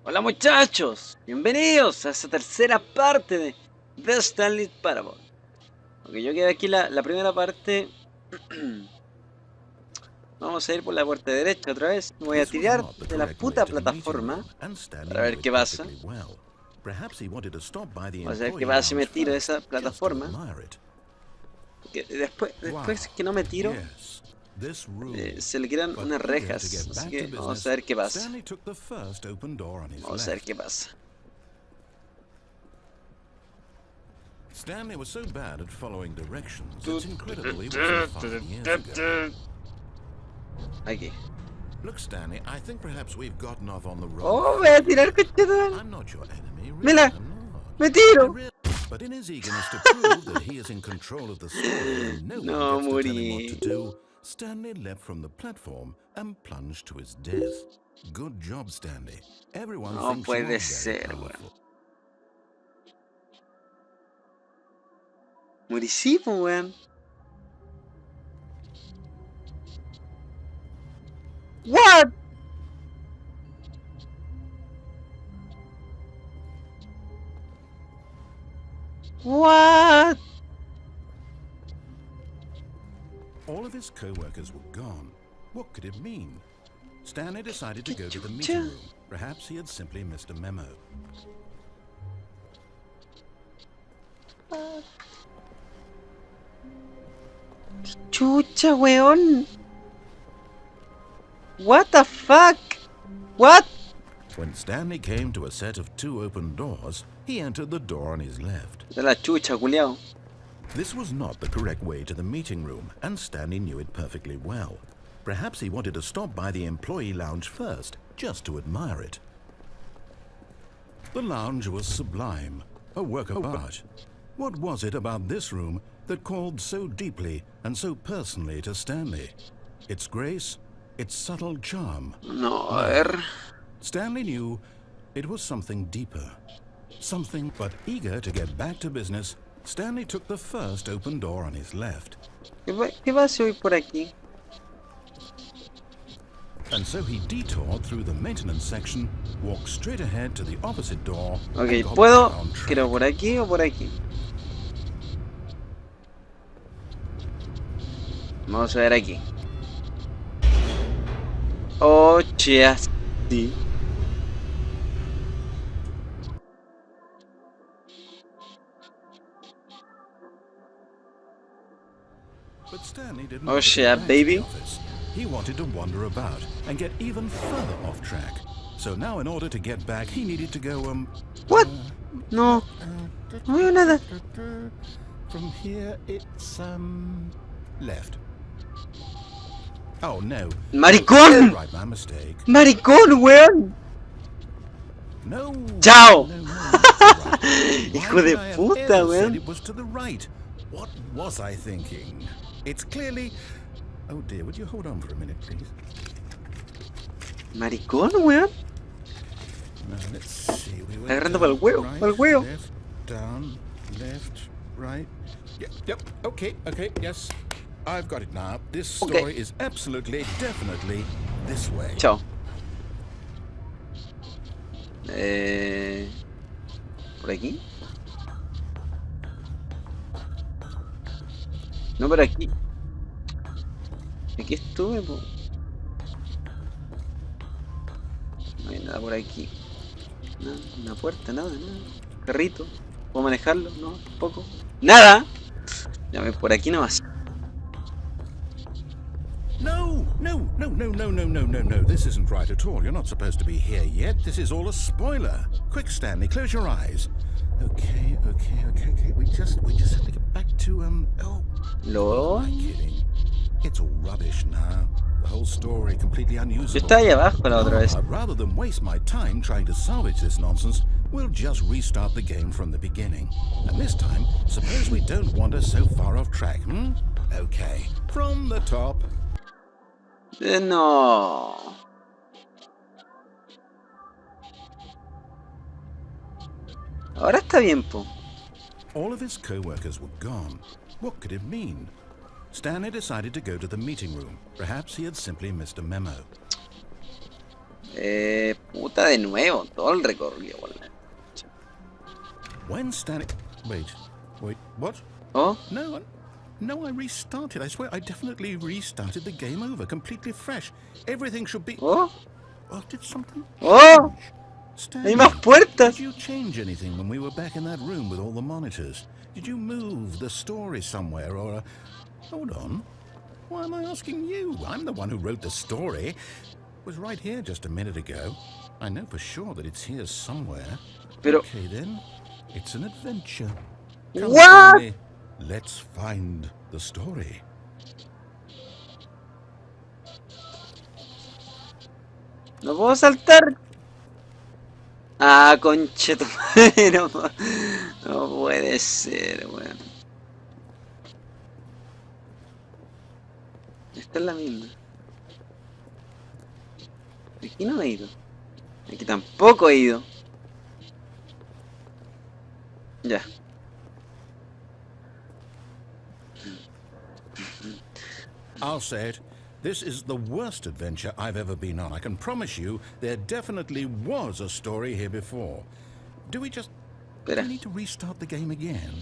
Hola muchachos, bienvenidos a esta tercera parte de Stanley Parable. Aunque yo quedé aquí la primera parte. Vamos a ir por la puerta derecha otra vez. Me voy a tirar de la puta plataforma para ver qué pasa. Vamos a ver qué pasa si me tiro de esa plataforma. Porque después que no me tiro, se le quedan unas rejas. Así que vamos a ver qué pasa. Vamos a ver qué pasa. Stanley was so bad at following directions, it's incredible he wasn't 5 years ago. Aquí. Look, Stanley, I think perhaps we've gotten off on the wrong Oh, voy a tirar, cochete. I'm not your enemy, really. Mira, I'm not. me tiro. But in his eagerness to prove that he is in control of the story and no No, one gets to tell him what morí. to do, Stanley leapt from the platform and plunged to his death. Good job, Stanley. Everyone No thinks puede you're very ser, powerful. Morí, pues, weón. What? What? All of his co-workers were gone. What could it mean? Stanley decided to go to the chucha? meeting room. Perhaps he had simply missed a memo. Chucha, weón. What the fuck? What? When Stanley came to a set of 2 open doors, he entered the door on his left. De la chucha, culiao. This was not the correct way to the meeting room, and Stanley knew it perfectly well. Perhaps he wanted to stop by the employee lounge first, just to admire it. The lounge was sublime, a work of art. What was it about this room that called so deeply and so personally to Stanley? Its grace, its subtle charm. No, a ver. Stanley knew it was something deeper. Something, but eager to get back to business, Stanley took the first open door on his left. ¿Qué pasa si voy por aquí? And so he detoured through the maintenance section, walked straight ahead to the opposite door. Ok, and got ¿puedo? back on track. ¿Quiero por aquí o por aquí? Vamos a ver aquí. Oh, cheas. Sí. But Stanley didn't Oh, want to go yeah, back to baby. the office. He wanted to wander about and get even further off track. So now in order to get back, he needed to go, What? No. No veo nada. From here, it's, left. Oh, no. ¡Maricón! Right, my mistake. ¡Maricón, weón! No. ¡Chao! No, right. Hijo de Why would I have puta, ever said weón. it was to the right? What was I thinking? It's clearly... Oh dear, would you hold on for a minute, please? ¡Maricón, weón! Now, let's see. We went Agarrando down, pa'l huevo, right, pa'l huevo. Left, down, left, right. Yep, okay, yes. I've got it now. This story Okay. is absolutely, definitely this way. Chao. ¿Por aquí? No, por aquí. Aquí estuve, po. No hay nada por aquí. Nada, una puerta, nada. Carrito. ¿Puedo manejarlo? No, tampoco. ¡Nada! Ya me por aquí nomás. No. This isn't right at all. You're not supposed to be here yet. This is all a spoiler. Quick, Stanley, close your eyes. Okay. We just have to get back to, oh. Lo... Am I kidding? It's all rubbish now. The whole story completely Yo unusable. estaba ahí abajo la otra vez. Rather than waste my time trying to salvage this nonsense, we'll just restart the game from the beginning. And this time, suppose we don't wander so far off track, Okay, from the top. No. Ahora está bien, po. All of his co-workers were gone. What could it mean? Stanley decided to go to the meeting room. Perhaps he had simply missed a memo. Puta, de nuevo, todo el recorrido, por la... When Stanley... Wait, what? Oh, No, I restarted. I swear, I definitely restarted the game over, completely fresh. Everything should be... oh, Oh, did something oh, change? hay Stanley, más puertas. did you change anything when we were back in that room with all the monitors? Did you move the story somewhere or... Hold on. Why am I asking you? I'm the one who wrote the story. It was right here just a minute ago. I know for sure that it's here somewhere. Pero, Okay, then. It's an adventure. Come, what? Stanley. Let's find the story. No puedo saltar. Ah, concheto. No, no puede ser, weón. Esta es la misma. Aquí no he ido. Aquí tampoco he ido. Ya. I'll say it. This is the worst adventure I've ever been on. I can promise you there definitely was a story here before. Do we just... Do Espera. we need to restart the game again?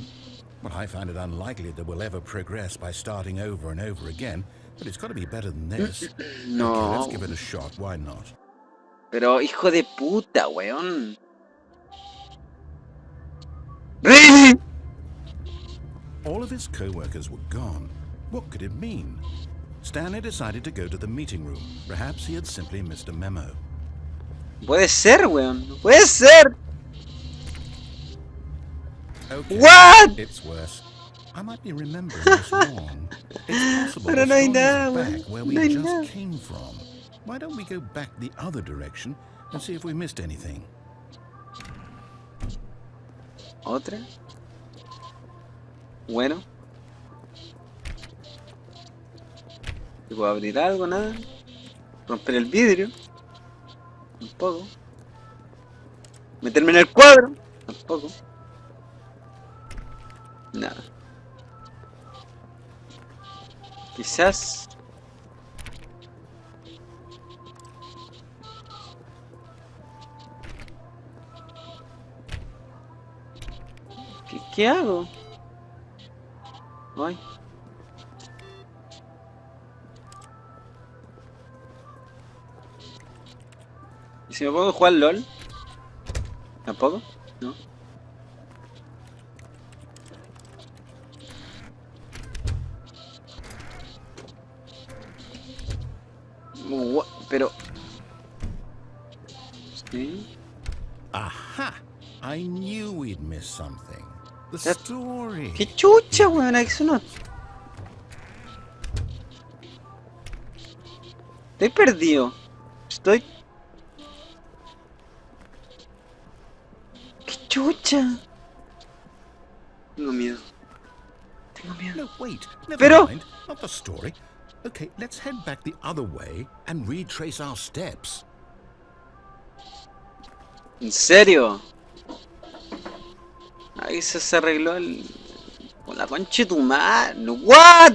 Well, I find it unlikely that we'll ever progress by starting over and over again, but it's got to be better than this. Okay, No. let's give it a shot. Why not? Pero, hijo de puta, weón. ¡Really! All of his co-workers were gone. What could it mean? Stanley decided to go to the meeting room. Perhaps he had simply missed a memo. Puede ser, weón. No puede ser. Okay, What? it's worse. I might be remembering this wrong. It's possible Pero the no hay story is nada, back weón. where we No hay just nada. came from. Why don't we go back the other direction and see if we missed anything? ¿Otra? Bueno. ¿Puedo abrir algo? Nada. Romper el vidrio. Tampoco. Meterme en el cuadro. Tampoco. Nada. Quizás... ¿Qué hago? Ay. ¿Y si me pongo a jugar LOL? ¿Tampoco? No. Pero... ¿Sí? Aha! I knew we'd missed something. The That- story. ¡Qué chucha, weón! Eso no... Estoy perdido. Estoy... ¡Qué chucha! Tengo miedo. Tengo miedo. No, wait. Never Pero- mind. Not the story. Okay, let's head back the other way and retrace our steps. ¿En serio? Ahí se arregló el... Con la concha de tu madre. No, ¿what?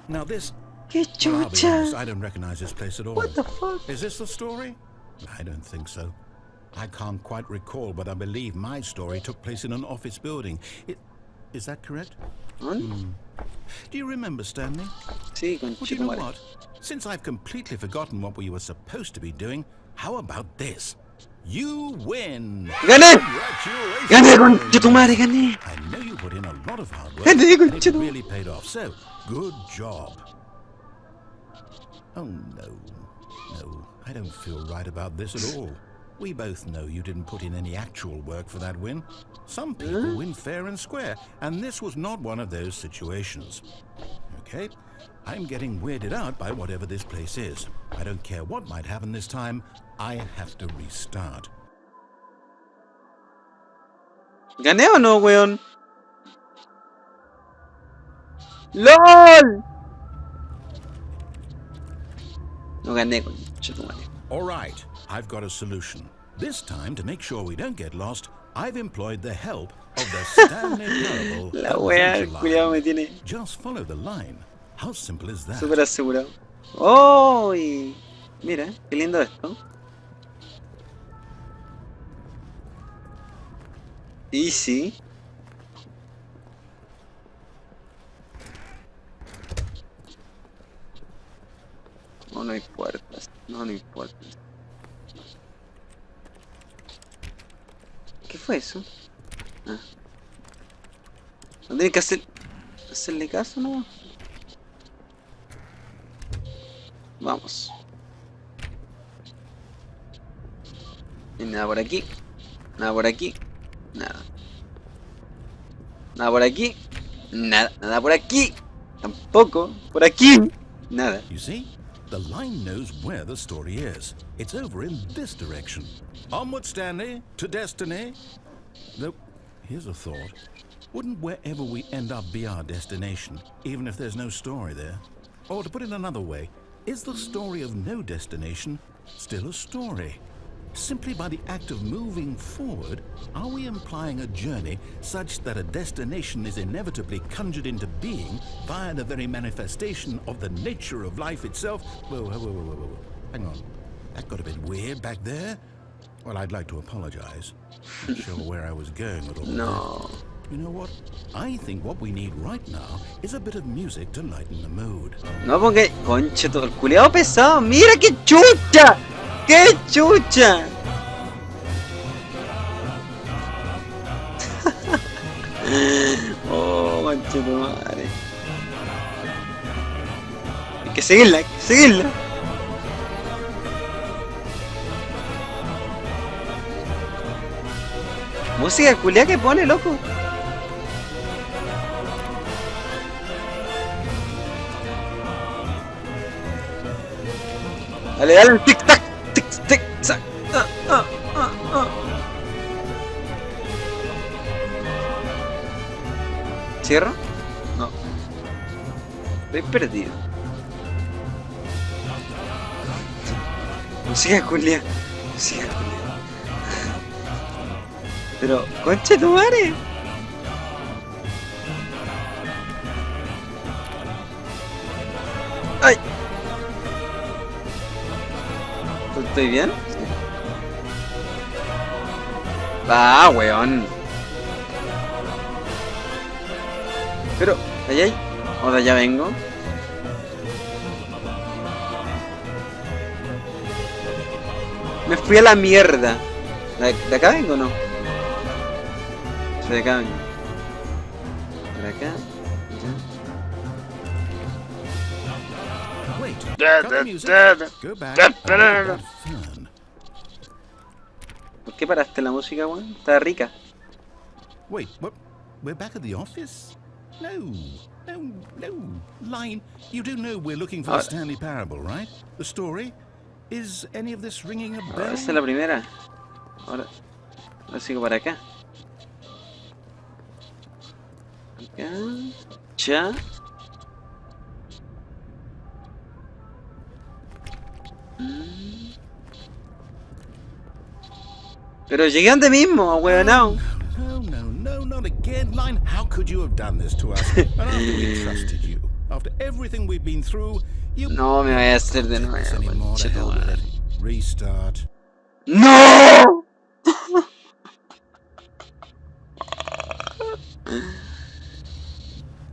Now this... ¡Qué Well, I'll be honest, chucha! I don't recognize this place at all. What the fuck? Is this the story? I don't think so. I can't quite recall, but I believe my story took place in an office building. Is that correct? ¿Dónde? Do you remember, Stanley? Sí, Well, do concha you de tu know madre. what? Since I've completely forgotten what we were supposed to be doing, how about this? You win! ¡Gané! Congratulations! ¡Gané, concha de tu madre! ¡Gané! I know you put in a lot of hard work, Gané, and concha it de tu- really paid off, so good job. Oh no, I don't feel right about this at all. We both know you didn't put in any actual work for that win. Some people win fair and square, and this was not one of those situations. Okay, I'm getting weirded out by whatever this place is. I don't care what might happen this time, I have to restart. ¿Gané o no, weón? ¡LOL! No gané, concha de tu madre. All right, I've got a solution. This time, to make sure we don't get lost, I've employed the help of the Stanley Parable La weá, el Adventure culiao me Line. tiene... Just follow the line. How simple is that? Súper asegurado. ¡Oh! Y mira, qué lindo esto. Y sí. No, no hay puertas. No, no hay puertas. ¿Qué fue eso? Ah. No tiene que hacerle caso, ¿no? Vamos. Y nada por aquí. Nada por aquí. Nada. Nada por aquí. Nada. Nada por aquí. Tampoco. Por aquí. Nada. You see? The line knows where the story is. It's over in this direction. Onward, Stanley, to destiny. Though, here's a thought. Wouldn't wherever we end up be our destination, even if there's no story there? Or to put it another way, is the story of no destination still a story? Simply by the act of moving forward, are we implying a journey such that a destination is inevitably conjured into being via the very manifestation of the nature of life itself? Whoa. Hang on. That got a bit weird back there. Well, I'd like to apologize. Not sure where I was going with all No. that. You know what? I think what we need right now is a bit of music to lighten the mood. No, porque, conche, todo el culiao pesado. ¡Mira qué chucha! ¡Qué chucha! Oh, conche tu madre. Hay que seguirla, hay que seguirla. Música culia que pone, loco. Dale, dale un tic-tac, tic-tac. ¿Cierro? No. Estoy perdido. Música culia. Música culia. Pero, concha tu madre. ¡Ay! ¿Estoy bien? Sí. Va, weón. Pero, ¿allá hay? ¿O de allá vengo? Me fui a la mierda. ¿De acá vengo o no? Sí, de acá vengo. Por acá. ¿Por qué paraste la música, weón? Está rica. Wait, what? We're back at the office? No. Line, you do know we're looking for the Stanley Parable, right? The story? Is any of this ringing a bell? Esa es la primera. Ahora sigo para acá. Acá. Ya. Pero llegué donde mismo, huevonao. No, not again, Line. How could you have done this to us? And after we trusted you, after everything we've been through, you... No me vaya a hacer de nuevo. Restart. ¡No!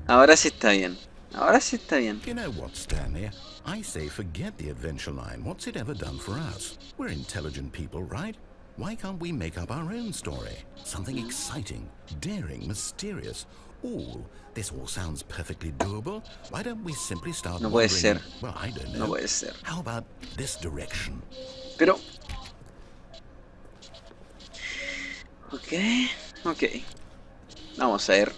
Ahora sí está bien. Ahora sí está bien. You know what, Stanley? I say forget the adventure line. What's it ever done for us? We're intelligent people, right? Why can't we make up our own story? Something exciting, daring, mysterious. This all sounds perfectly doable. Why don't we simply start No puede ser. Well, I don't know. No puede ser. How about this direction? Pero... Ok. Vamos a ver.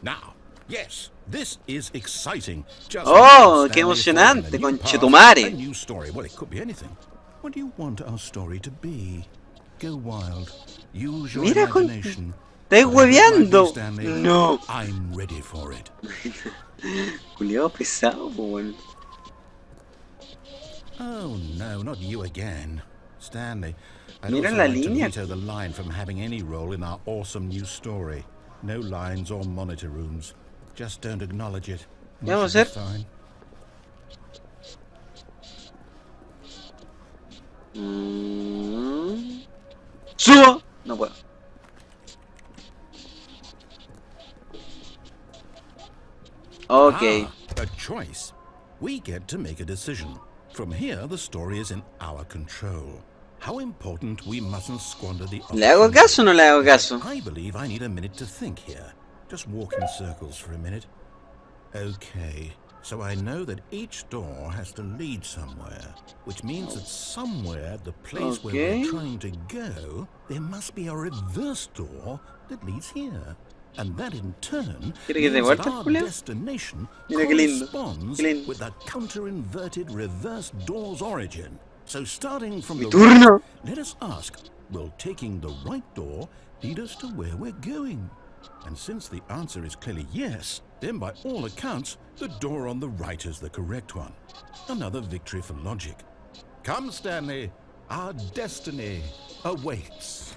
Now, yes, this is exciting. Just Oh, qué emocionante, conchetumare. A new story. Well, it could be anything. What do you want our story to be? Go wild. Use your Mira, imagination. ¡Estás hueveando! Stanley. No. I'm ready for it. Culeado pesado, pues bueno. Oh no, not you again. Stanley, I'd Mira also la like línea. to veto the line from having any role in our awesome new story. No lines or monitor rooms. Just don't acknowledge it. ¿Qué vamos a hacer? ¡Subo! No puedo. Okay. A choice. We get to make a decision. From here, the story is in our control. How important we mustn't squander the ¿Le hago caso o no le hago caso? I believe I need a minute to think here. Just walk in circles for a minute. Okay, so I know that each door has to lead somewhere, which means that somewhere the place where we're trying to go, there must be a reverse door that leads here. And that in turn means that our destination corresponds with the counter-inverted reverse door's origin. So starting from the right, let us ask, will taking the right door lead us to where we're going? And since the answer is clearly yes, then by all accounts, the door on the right is the correct one. Another victory for logic. Come, Stanley, our destiny awaits.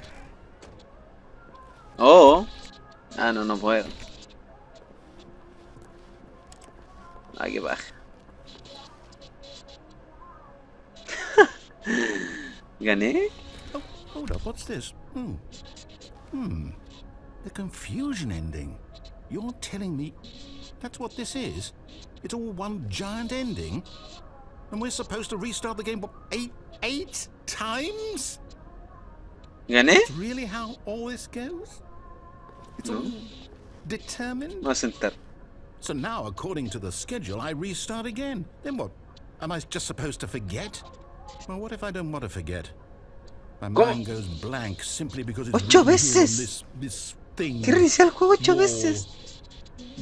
Oh. Ah, no, no puedo. Ah, qué baja. ¿Gané? Oh, hold up, what's this? The confusion ending. You're telling me that's what this is? It's all one giant ending? And we're supposed to restart the game eight times? ¿Gané? That's really how all this goes? It's all determined? Voy a sentar. So now, according to the schedule, I restart again. Then what? Am I just supposed to forget? Well, what if I don't want to forget? My mind goes blank simply because it's ¡8 written veces! here on this thing. ¿Qué reiniciar el juego 8 veces?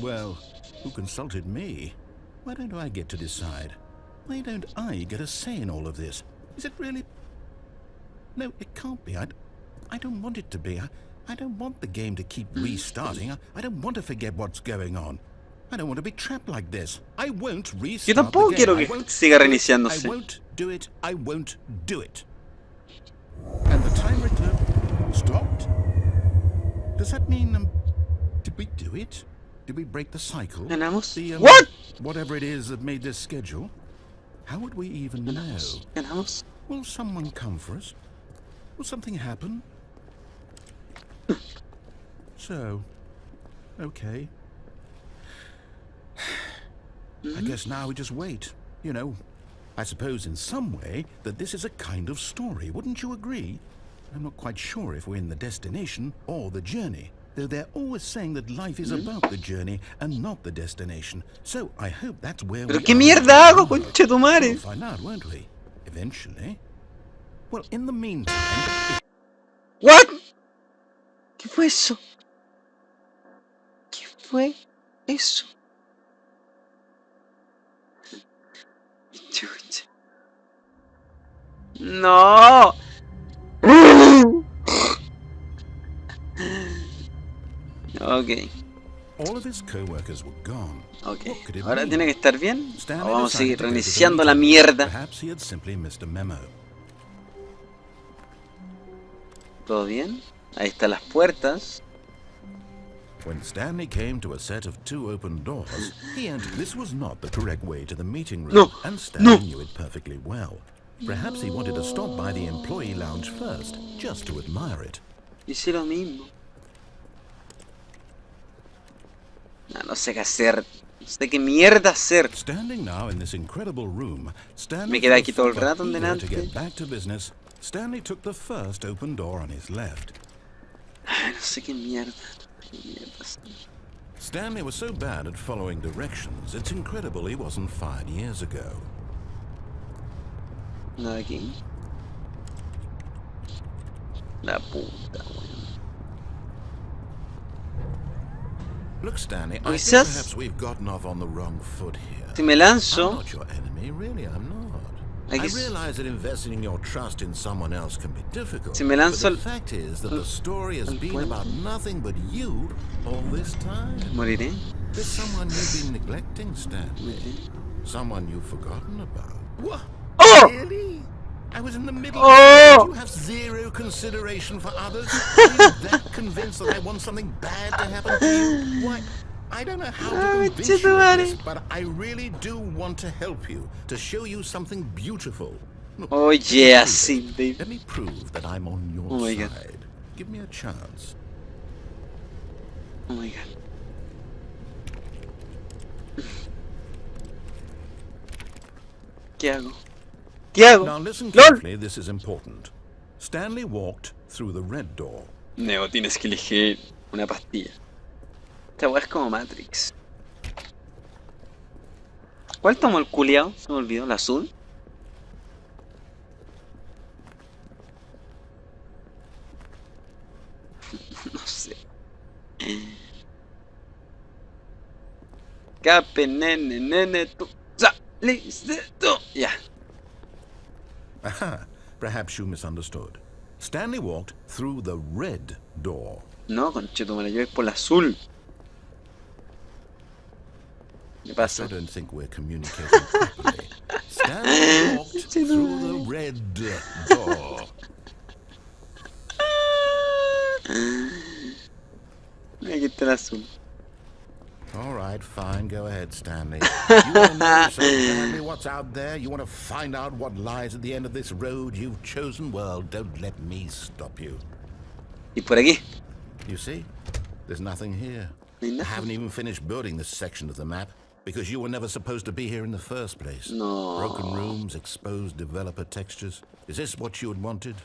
Well, who consulted me? Why don't I get to decide? Why don't I get a say in all of this? Is it really? No, it can't be. I don't want it to be. I don't want the game to keep restarting. I don't want to forget what's going on. I don't want to be trapped like this. I won't restart. Yo tampoco quiero que siga reiniciándose. I won't do it. I won't do it. And the time return stopped. Does that mean did we do it? Did we break the cycle? ¿Ganamos? What? Whatever it is that made this schedule. How would we even know? ¿Ganamos? Will someone come for us? Will something happen? So, okay. I guess now we just wait. You know, I suppose in some way that this is a kind of story. Wouldn't you agree? I'm not quite sure if we're in the destination or the journey, though they're always saying that life is about the journey and not the destination. So I hope that's where we are. ¿Pero qué mierda hago, conche tu madre? We'll find out, won't we? Eventually. Well, in the meantime... What? ¿Qué fue eso? ¿Qué fue eso? Chucha. No. Okay. All of his co-workers were gone. Okay. Ahora tiene que estar bien. O vamos a seguir reiniciando la mierda. Perhaps he had simply missed a memo. ¿Todo bien? Ahí están las puertas. When Stanley came to a set of 2 open doors, he entered. This was not the correct way to the meeting room, and Stanley knew it perfectly well. Perhaps he wanted to stop by the employee lounge first, just to admire it. Hice lo mismo. No sé qué hacer. No sé qué mierda hacer. Standing now in this incredible room, Me quedé aquí todo el rato en delante. To get back to business, Stanley took the first open door on his left. No sé qué mierda. Stanley was so bad at following directions, it's incredible he wasn't fired years ago. Nada aquí. La puta, weón. Look, Stanley, I think perhaps we've gotten off on the wrong foot here. Si me lanzo. I'm not your enemy, really, I'm not. I realize that investing your trust in someone else can be difficult. Si me lanzo, but the fact is that the story has been about nothing but you all this time. Moriré. There's someone you've been neglecting, Stanley. Someone you've forgotten about. What? Oh! Really? I was in the middle of it. You have zero consideration for others. Are you that convinced that I want something bad to happen to you? Why, I don't know how to convince you of this, but I really do want to help you, to show you something beautiful. Look, Oh yeah, sí, baby. let me prove that I'm on your Oh my God. side. Give me a chance. Oh my god. ¿Qué hago? ¿Qué hago? Now listen ¡Lol! carefully, this is important. Stanley walked through the red door. Neo, tienes que elegir una pastilla. Esta weá es como Matrix. ¿Cuál tomó el culiao? Se me olvidó, ¿la azul? No sé. Cape, nene, tú. Listo. Ya. Aha, perhaps you misunderstood. Stanley walked through the red door. No, conchetumare, yo voy por la azul. ¿Qué I pasa? don't think we're communicating properly. Stanley walked through the red door. Aquí está el azul. All right, fine. Go ahead, Stanley. You want to know something, Stanley? What's out there? You want to find out what lies at the end of this road you've chosen? Well, don't let me stop you. Y por aquí. You see? There's nothing here. No hay I nada. haven't even finished building this section of the map because you were never supposed to be here in the first place. No. Broken rooms, exposed developer textures. Is this what you had wanted?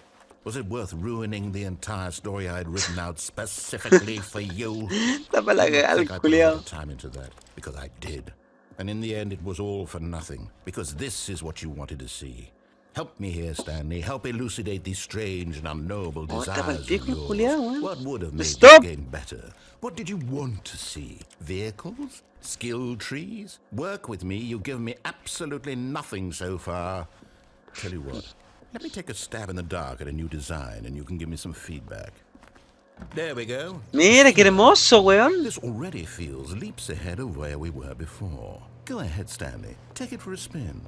Was it worth ruining the entire story I had written out specifically for you? Está para la I cagada el think I put a lot culiao. of time into that because I did. And in the end, it was all for nothing because this is what you wanted to see. Help me here, Stanley. Help elucidate these strange and unknowable Oh, está pa'l desires of pico el yours. culiao, eh. What would have made Stop. this game better? What did you want to see? Vehicles? Skill trees? Work with me. You've given me absolutely nothing so far. Tell you what. Let me take a stab in the dark at a new design and you can give me some feedback. There we go. Mira, qué hermoso, weón. This already feels leaps ahead of where we were before. Go ahead, Stanley. Take it for a spin.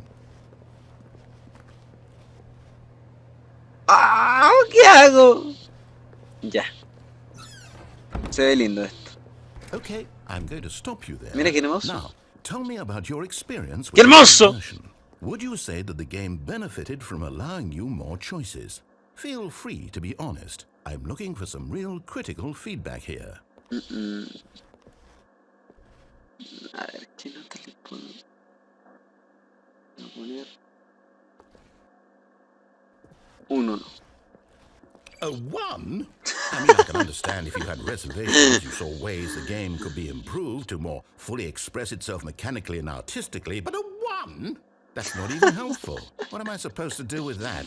¡Ah! ¿Qué hago? Ya. Se ve lindo esto. Okay, I'm going to stop you there. Mira qué hermoso. Now, tell me about your experience ¡Qué with hermoso! the version. Would you say that the game benefited from allowing you more choices? Feel free to be honest. I'm looking for some real critical feedback here. A ver, ¿qué nota le puedo poner? Un 1. A 1? I mean, I can understand if you had reservations, you saw ways the game could be improved to more fully express itself mechanically and artistically, but a 1? That's not even helpful. What am I supposed to do with that?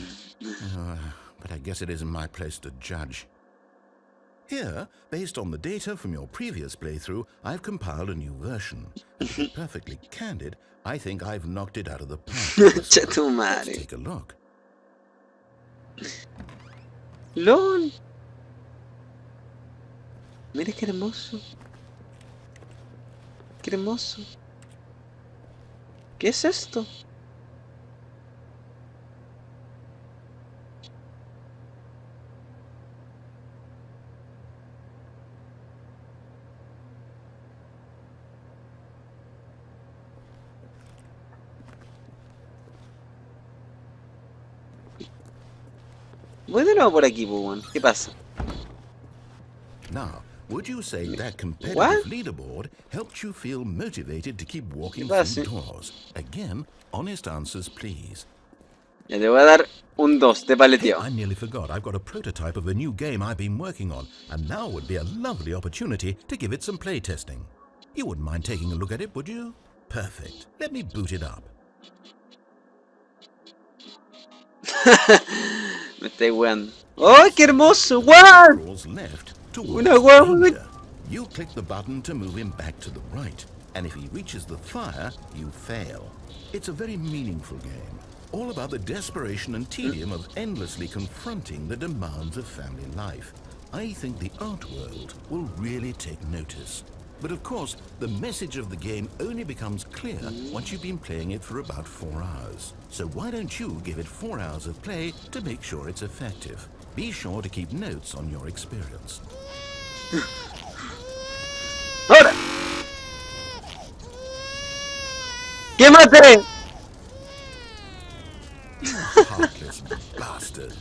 But I guess it isn't my place to judge. Here, based on the data from your previous playthrough, I've compiled a new version. And to be perfectly candid, I think I've knocked it out of the park. Che tu Let's madre. take a look. ¡Lol! Mira qué hermoso. Qué hermoso. ¿Qué es esto? Voy de nuevo por aquí, weón. ¿Qué pasa? Now, would you say that competitive What? leaderboard helped you feel motivated to keep walking ¿Qué pasa? through doors? Again, honest answers, please. Ya te voy a dar un 2 de Hey, paleteo. I nearly forgot. I've got a prototype of a new game I've been working on, and now would be a lovely opportunity to give it some playtesting. You wouldn't mind taking a look at it, would you? Perfect. Let me boot it up. Me estoy weando. ¡Oh, qué hermoso! ¡Guau! Crawls left towards Una hueá muy- danger. You click the button to move him back to the right, and if he reaches the fire, you fail. It's a very meaningful game, all about the desperation and tedium of endlessly confronting the demands of family life. I think the art world will really take notice. But of course, the message of the game only becomes clear once you've been playing it for about 4 hours. So why don't you give it 4 hours of play to make sure it's effective? Be sure to keep notes on your experience. ¡Ahora! ¡Quémate! Heartless bastard.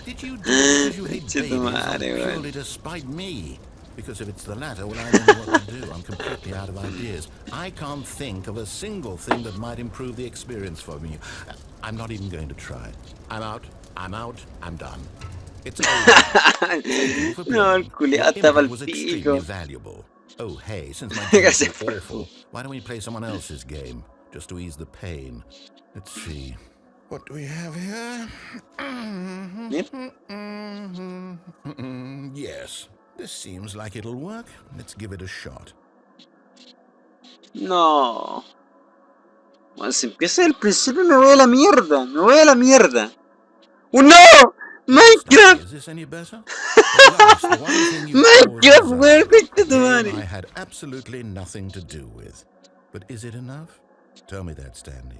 Did you do it because you hate Conche tu babies or madre, weón. purely to spite me? Because if it's the latter, well, I don't know what to do. I'm completely out of ideas. I can't think of a single thing that might improve the experience for me. I'm not even going to try. I'm out. I'm out. I'm done. It's over. No, el culiao está pa'l was pico. extremely valuable. Oh, hey, since my game is Gracias so por awful, why don't we play someone else's game, just to ease the pain? Let's see. What do we have here? Yes, this seems like it'll work. Let's give it a shot. No. Bueno, si empieza el principio me voy a la mierda. Me voy a la mierda. ¡Oh, no! ¡Minecraft! Is this any better? At last, the one thing you Minecraft, always weón, desired, concha tu game madre. I had absolutely nothing to do with. But is it enough? Tell me that, Stanley.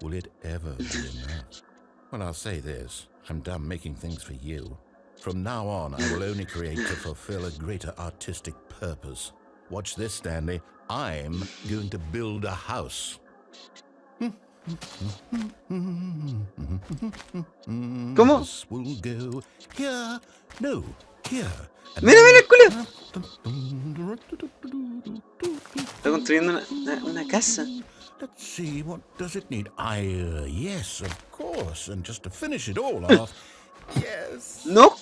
Will it ever be enough? Well, I'll say this. I'm done making things for you. From now on, I will only create to fulfill a greater artistic purpose. Watch this, Stanley. I'm going to build a house. ¿Cómo? This will go here. No, here. Mira, mira el culo. Está construyendo una casa. Let's see, what does it need? Yes, of course. And just to finish it all off, yes. No.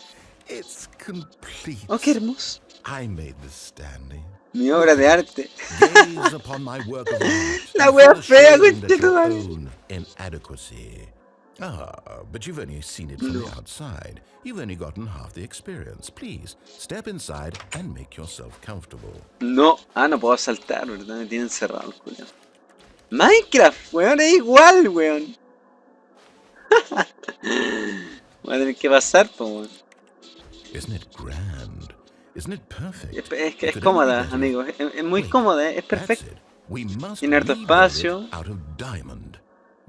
It's complete. Oh, qué hermoso. I made this, Stanley. Mi obra de arte. Gaze upon my work of art. La wea and feel fea, ashamed at your conchetumare. own inadequacy. Ah, but you've only seen it from the outside. You've only gotten half the experience. Please, step inside and make yourself comfortable. No. Ah, no puedo saltar, ¿verdad? Me tiene encerrado el culo. Minecraft, weón, es igual, weón. Voy a tener que pasar, pues, weón. Isn't it grand? Isn't it perfect? Es que es Could cómoda, it be amigo. Es muy Wait, cómoda, es That's perfecta. it. We must Tiene harto rebuild espacio. it out of diamond.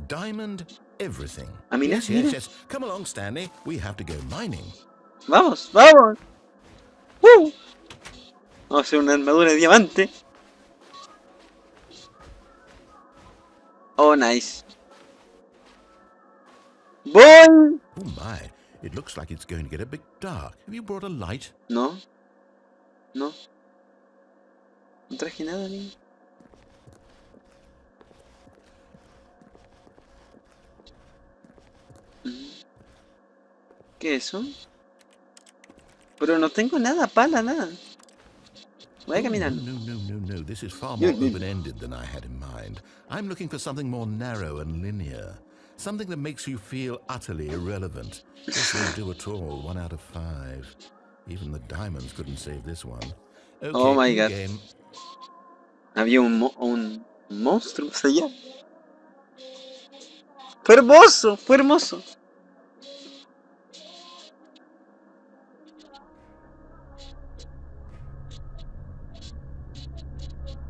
Diamond everything. Ah, mira, yes, mira. yes, yes. Come along, Stanley. We have to go mining. Vamos, vamos. Vamos a hacer una armadura de diamante. Oh, nice. Voy. Oh my, it looks like it's going to get a bit dark. Have you brought a light? No. No. No traje nada, amigo. ¿Qué es eso? Pero no tengo nada, pala, nada. Voy a caminar. No. This is far No, more no. open-ended than I had in mind. I'm looking for something more narrow and linear. Something that makes you feel utterly irrelevant. This won't do at all. 1 out of 5. Even the diamonds couldn't save this one. Okay, Oh my new God. game. Había un monstruo allá. Fue hermoso, fue hermoso.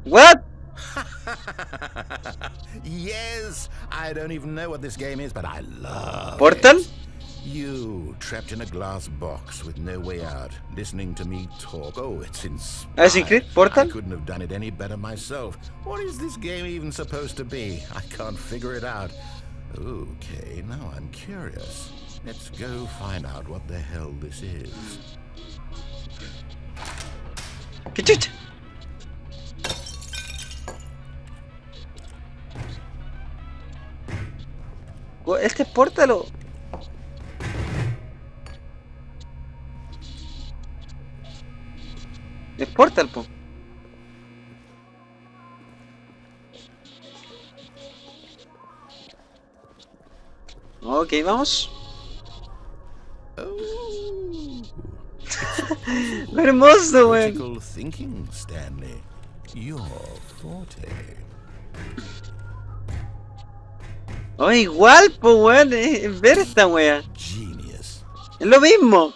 What? Yes, I don't even know what this game is, but I love Portal? it. You, trapped in a glass box with no way out, listening to me talk. Oh, it's inspiring. Assassin's Creed? Portal? I couldn't have done it any better myself. What is this game even supposed to be? I can't figure it out. Okay, now I'm curious. Let's go find out what the hell this is. ¿Qué chucha? Este es Portal. Es Portal, po. Ok, vamos. Oh. Hermoso, weón. Critical thinking, Stanley. Your forte. Oh, igual, po, weón. Es ver esta wea. Genius. Es lo mismo.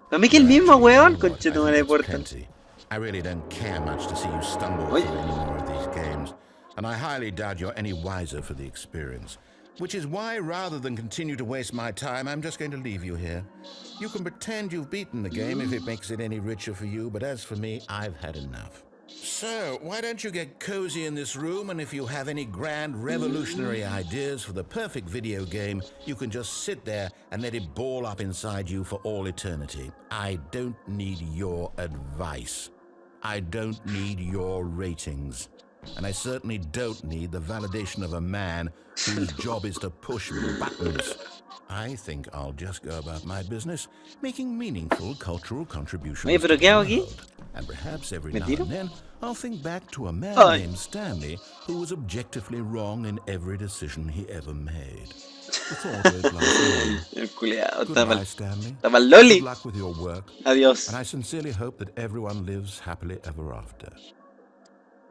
Para mí que el mismo weón, You know what? I conchetumare de think that's Portal. plenty. I really don't care much to see you stumble Oi. through any more of these games, and I highly doubt you're any wiser for the experience. Which is why, rather than continue to waste my time, I'm just going to leave you here. You can pretend you've beaten the game if it makes it any richer for you, but as for me, I've had enough. So, why don't you get cozy in this room, and if you have any grand revolutionary ideas for the perfect video game, you can just sit there and let it ball up inside you for all eternity. I don't need your advice. I don't need your ratings. And I certainly don't need the validation of a man whose job is to push buttons. I think I'll just go about my business, making meaningful cultural contributions Oye, ¿pero to qué the hago aquí? world. And perhaps every ¿Me now tiro? and then, I'll think back to a man Ay. named Stanley who was objectively wrong in every decision he ever made. The thought of it lasts El culiao, Goodbye, Stanley. está mal Good loli. luck with your work. Adiós. And I sincerely hope that everyone lives happily ever after.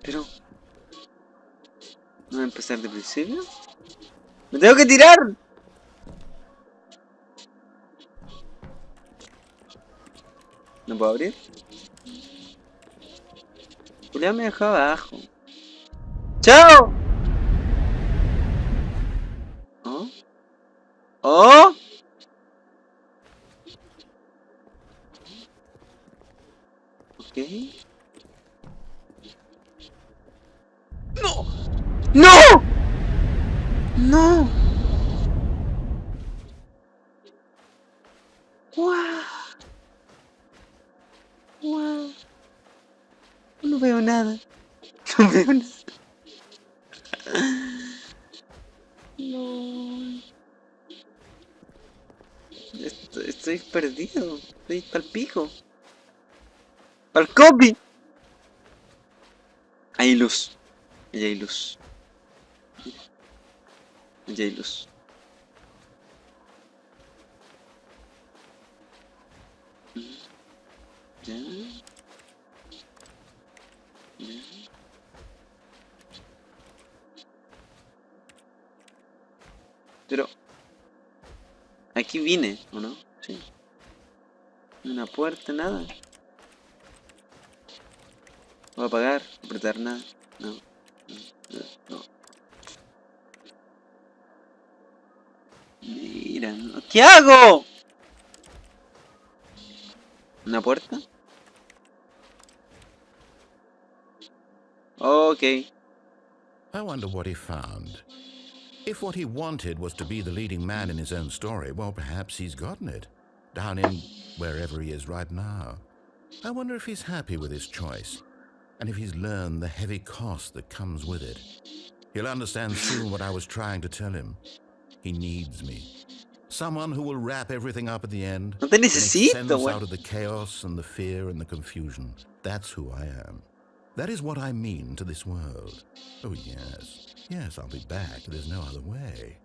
Pero... ¿no voy a empezar de principio? ¡Me tengo que tirar! ¿No puedo abrir? Julián me dejó abajo. ¡Chao! ¿Oh? ¿Oh? Ok. ¡No! ¡No! ¡No! ¡Guau! ¡Guau! No veo nada. No veo nada. No. Estoy perdido. Estoy pa'l pico. ¡Pa'l copy! Hay luz. Allá hay luz. Allá hay luz. Ya. Ya. Pero... aquí vine, ¿o no? Sí. Una puerta, nada. Voy a apagar, apretar nada. No. No. Mira, no. ¿Qué hago? ¿Una puerta? Okay. I wonder what he found. If what he wanted was to be the leading man in his own story, well, perhaps he's gotten it. Down in wherever he is right now. I wonder if he's happy with his choice. And if he's learned the heavy cost that comes with it. He'll understand soon what I was trying to tell him. He needs me. Someone who will wrap everything up at the end. No te and make necesito, sense güey. out of the chaos and the fear and the confusion. That's who I am. That is what I mean to this world. Oh, yes. Yes, I'll be back. There's no other way.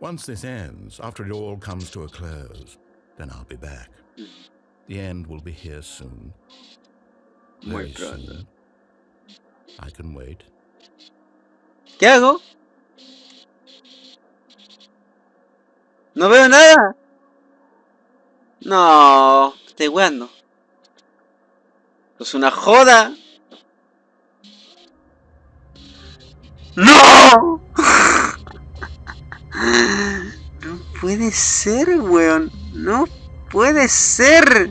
Once this ends, after it all comes to a close, then I'll be back. The end will be here soon. Very soon. I can wait. ¿Qué hago? No veo nada. No, estoy jugando. Es una joda. ¡No! No puede ser, weón. No puede ser.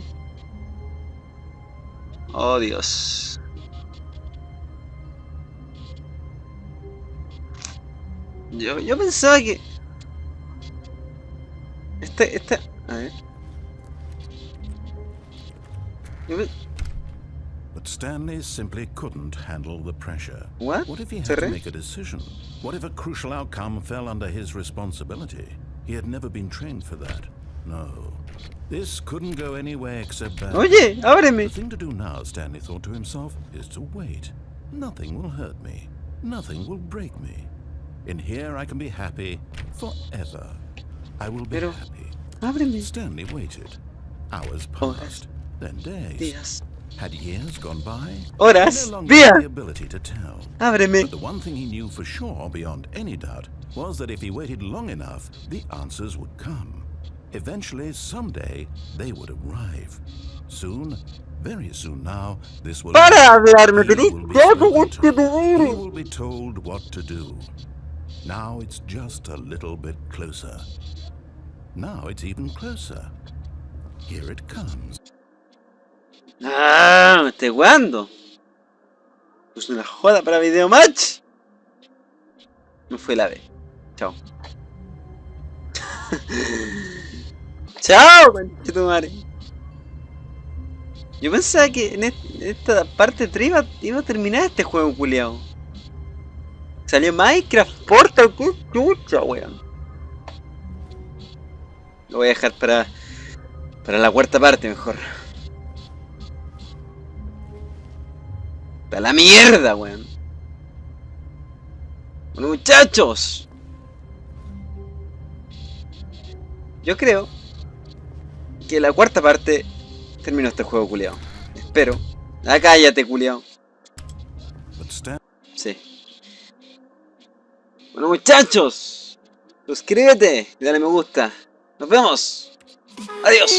Oh, Dios. Yo pensaba que... A ver. But Stanley simply couldn't handle the pressure. What? What if he had to make a decision? What if a crucial outcome fell under his responsibility? He had never been trained for that. No. This couldn't go any way except bad. Oye, ábreme. The thing to do now, Stanley thought to himself, is to wait. Nothing will hurt me. Nothing will break me. In here I can be happy forever. I will be happy. Ábreme. Stanley waited. Hours passed, then days. Días. Had years gone by? Horas. He no longer Días. had the ability to tell. Ábreme. But the one thing he knew for sure, beyond any doubt, was that if he waited long enough, the answers would come. Eventually, someday, they would arrive. Soon, very soon now, this will... ¡Para de hablarme! He ¡Tenés will be tiempo, spoken to. He conchetumare! will be told what to do. Now it's just a little bit closer. Now it's even closer. Here it comes. Ah, me estoy jugando. Puse una joda para video match. Me fue la B. Chao. Chao, conchetumare. Yo pensaba que en esta parte 3 iba a terminar este juego, culiao. Salió Minecraft Portal, qué chucha, weón. Lo voy a dejar para la cuarta parte mejor. Para la mierda, weón. Bueno, muchachos. Yo creo que la cuarta parte terminó este juego, culiao. Espero. Ah, cállate, culiao. Sí. Bueno, muchachos. Suscríbete y dale me gusta. Nos vemos. Adiós.